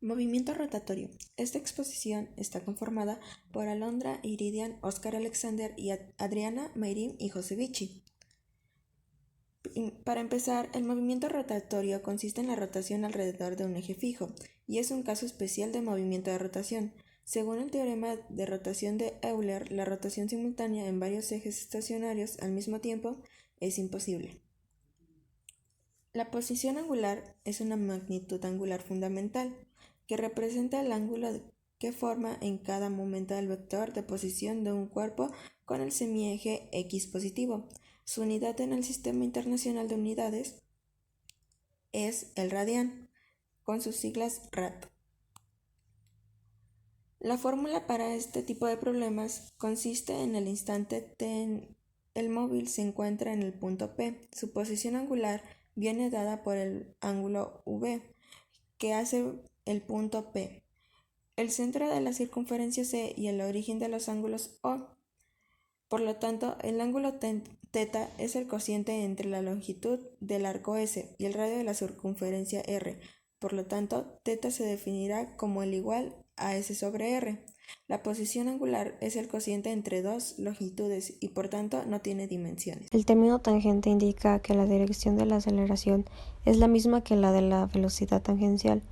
Movimiento rotatorio. Esta exposición está conformada por Alondra Iridian, Oscar Alexander y Adriana Mayrim y José Vichy. Para empezar, el movimiento rotatorio consiste en la rotación alrededor de un eje fijo y es un caso especial de movimiento de rotación. Según el teorema de rotación de Euler, la rotación simultánea en varios ejes estacionarios al mismo tiempo es imposible. La posición angular es una magnitud angular fundamental que representa el ángulo que forma en cada momento del vector de posición de un cuerpo con el semieje x positivo. Su unidad en el Sistema Internacional de Unidades es el radian, con sus siglas rad. La fórmula para este tipo de problemas consiste en el instante t el móvil se encuentra en el punto P. Su posición angular viene dada por el ángulo V que hace el punto P, el centro de la circunferencia C y el origen de los ángulos O. Por lo tanto, el ángulo θ es el cociente entre la longitud del arco S y el radio de la circunferencia R. Por lo tanto, θ se definirá como el igual a S sobre R. La posición angular es el cociente entre dos longitudes y por tanto no tiene dimensiones. El término tangente indica que la dirección de la aceleración es la misma que la de la velocidad tangencial.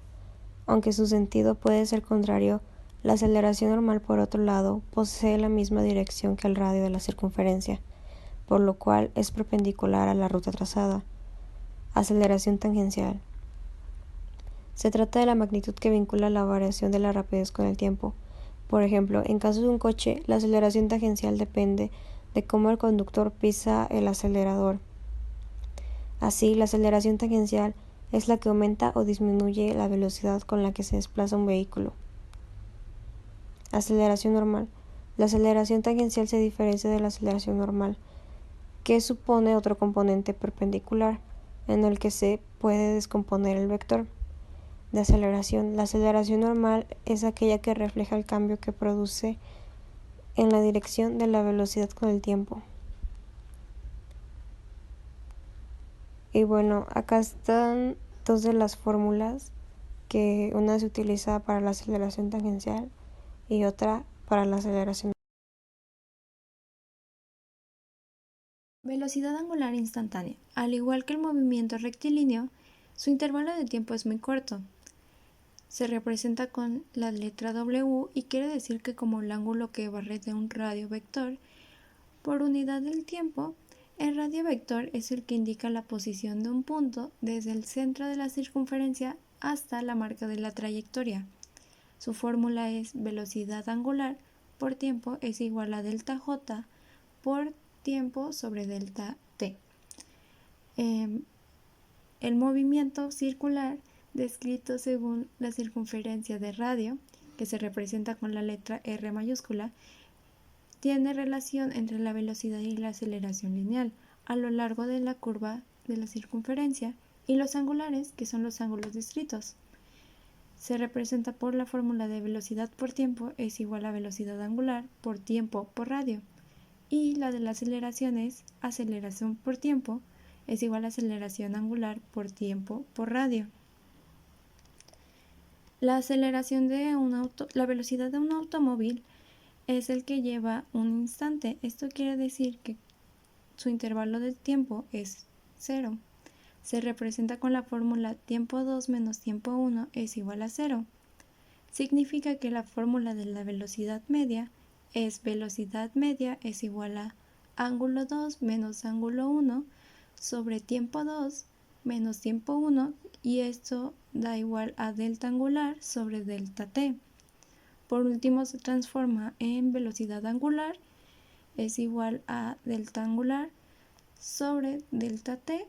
Aunque su sentido puede ser contrario, la aceleración normal, por otro lado, posee la misma dirección que el radio de la circunferencia, por lo cual es perpendicular a la ruta trazada. Aceleración tangencial. Se trata de la magnitud que vincula la variación de la rapidez con el tiempo. Por ejemplo, en caso de un coche, la aceleración tangencial depende de cómo el conductor pisa el acelerador. Así, la aceleración tangencial es la que aumenta o disminuye la velocidad con la que se desplaza un vehículo. Aceleración normal. La aceleración tangencial se diferencia de la aceleración normal, que supone otro componente perpendicular, en el que se puede descomponer el vector de aceleración. La aceleración normal es aquella que refleja el cambio que produce en la dirección de la velocidad con el tiempo. Y bueno, acá están dos de las fórmulas, que una se utiliza para la aceleración tangencial y otra para la aceleración. Velocidad angular instantánea. Al igual que el movimiento rectilíneo, su intervalo de tiempo es muy corto. Se representa con la letra W y quiere decir que como el ángulo que barre de un radio vector por unidad del tiempo, el radio vector es el que indica la posición de un punto desde el centro de la circunferencia hasta la marca de la trayectoria. Su fórmula es velocidad angular por tiempo es igual a delta J por tiempo sobre delta T. El movimiento circular descrito según la circunferencia de radio, que se representa con la letra R mayúscula, tiene relación entre la velocidad y la aceleración lineal a lo largo de la curva de la circunferencia, y los angulares, que son los ángulos descritos. Se representa por la fórmula de velocidad por tiempo es igual a velocidad angular por tiempo por radio, y la de la aceleración es aceleración por tiempo es igual a aceleración angular por tiempo por radio. La aceleración de la velocidad de un automóvil es el que lleva un instante. Esto quiere decir que su intervalo de tiempo es 0. Se representa con la fórmula tiempo 2 menos tiempo 1 es igual a 0. Significa que la fórmula de la velocidad media es velocidad media es igual a ángulo 2 menos ángulo 1 sobre tiempo 2 menos tiempo 1, y esto da igual a delta angular sobre delta t. Por último, se transforma en velocidad angular es igual a delta angular sobre delta t,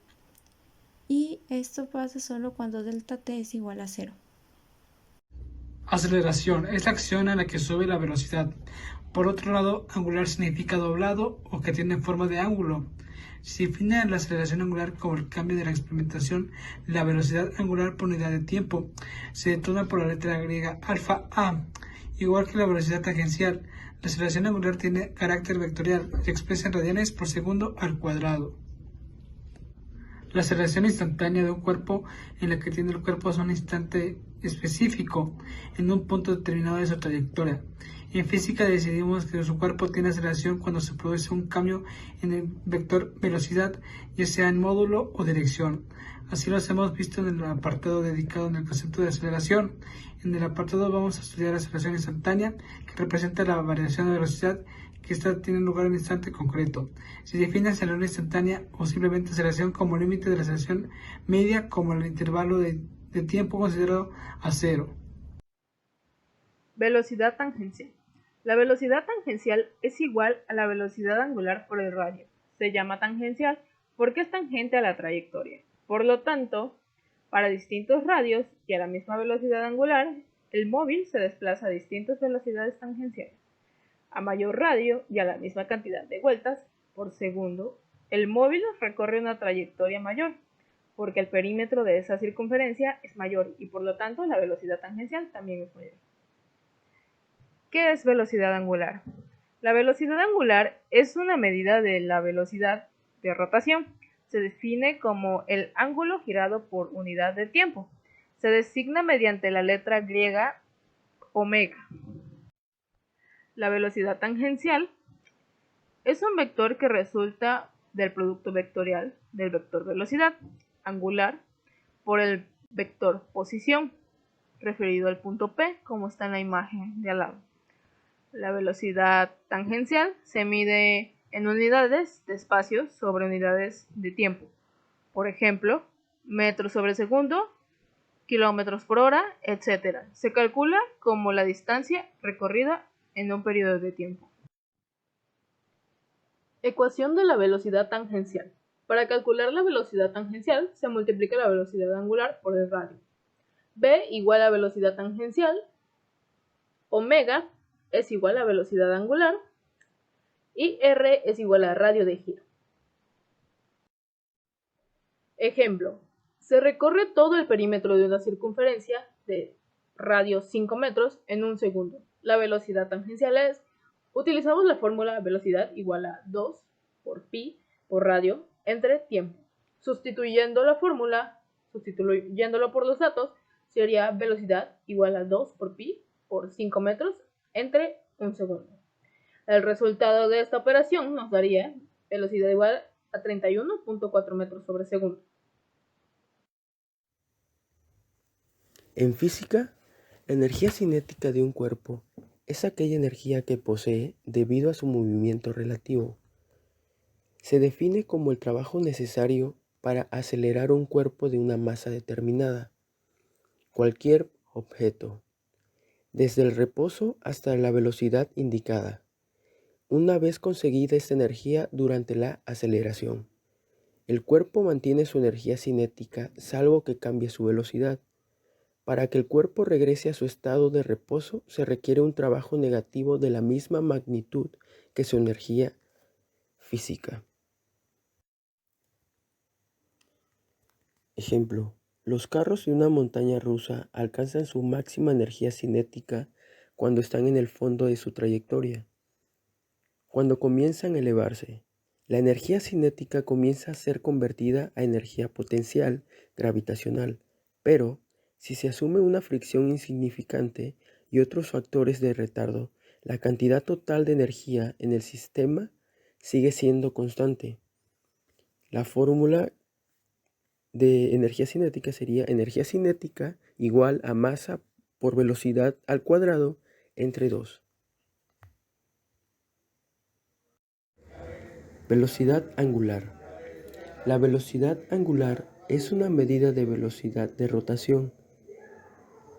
y esto pasa solo cuando delta t es igual a 0. Aceleración es la acción a la que sube la velocidad. Por otro lado, angular significa doblado o que tiene forma de ángulo. Se define la aceleración angular como el cambio de la experimentación. La velocidad angular por unidad de tiempo se detona por la letra griega alfa a. Igual que la velocidad tangencial, la aceleración angular tiene carácter vectorial, se expresa en radianes por segundo al cuadrado. La aceleración instantánea de un cuerpo en la que tiene el cuerpo es un instante específico en un punto determinado de su trayectoria. En física decidimos que su cuerpo tiene aceleración cuando se produce un cambio en el vector velocidad, ya sea en módulo o dirección. Así lo hemos visto en el apartado dedicado en el concepto de aceleración. En el apartado vamos a estudiar la aceleración instantánea, que representa la variación de velocidad que esta tiene lugar en un instante concreto. Se define aceleración instantánea o simplemente aceleración como límite de la aceleración media como el intervalo de tiempo considerado a cero. Velocidad tangencial. La velocidad tangencial es igual a la velocidad angular por el radio. Se llama tangencial porque es tangente a la trayectoria. Por lo tanto, para distintos radios y a la misma velocidad angular, el móvil se desplaza a distintas velocidades tangenciales. A mayor radio y a la misma cantidad de vueltas por segundo, el móvil recorre una trayectoria mayor, porque el perímetro de esa circunferencia es mayor y por lo tanto la velocidad tangencial también es mayor. ¿Qué es velocidad angular? La velocidad angular es una medida de la velocidad de rotación. Se define como el ángulo girado por unidad de tiempo. Se designa mediante la letra griega omega. La velocidad tangencial es un vector que resulta del producto vectorial del vector velocidad angular por el vector posición, referido al punto P, como está en la imagen de al lado. La velocidad tangencial se mide en unidades de espacio sobre unidades de tiempo. Por ejemplo, metros sobre segundo, kilómetros por hora, etc. Se calcula como la distancia recorrida en un periodo de tiempo. Ecuación de la velocidad tangencial. Para calcular la velocidad tangencial se multiplica la velocidad angular por el radio. V igual a velocidad tangencial, omega es igual a velocidad angular y R es igual a radio de giro. Ejemplo, se recorre todo el perímetro de una circunferencia de radio 5 metros en un segundo. La velocidad tangencial es, utilizamos la fórmula velocidad igual a 2 por pi por radio entre tiempo. Sustituyendo la fórmula, sustituyéndolo por los datos, sería velocidad igual a 2 por pi por 5 metros entre un segundo. El resultado de esta operación nos daría velocidad igual a 31.4 metros sobre segundo. En física, la energía cinética de un cuerpo es aquella energía que posee debido a su movimiento relativo. Se define como el trabajo necesario para acelerar un cuerpo de una masa determinada, cualquier objeto, desde el reposo hasta la velocidad indicada, una vez conseguida esta energía durante la aceleración. El cuerpo mantiene su energía cinética salvo que cambie su velocidad. Para que el cuerpo regrese a su estado de reposo se requiere un trabajo negativo de la misma magnitud que su energía física. Ejemplo, los carros de una montaña rusa alcanzan su máxima energía cinética cuando están en el fondo de su trayectoria. Cuando comienzan a elevarse, la energía cinética comienza a ser convertida a energía potencial gravitacional, pero si se asume una fricción insignificante y otros factores de retardo, la cantidad total de energía en el sistema sigue siendo constante. La fórmula de energía cinética sería energía cinética igual a masa por velocidad al cuadrado entre 2. Velocidad angular. La velocidad angular es una medida de velocidad de rotación.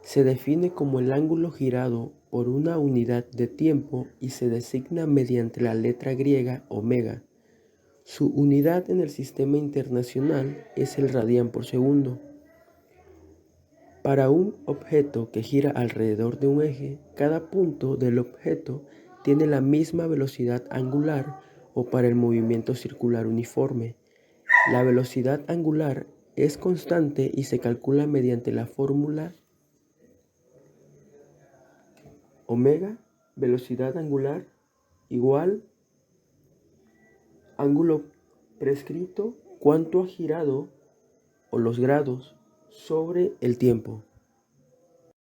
Se define como el ángulo girado por una unidad de tiempo y se designa mediante la letra griega omega. Su unidad en el sistema internacional es el radián por segundo. Para un objeto que gira alrededor de un eje, cada punto del objeto tiene la misma velocidad angular o para el movimiento circular uniforme. La velocidad angular es constante y se calcula mediante la fórmula omega, velocidad angular, igual ángulo prescrito, cuánto ha girado o los grados sobre el tiempo.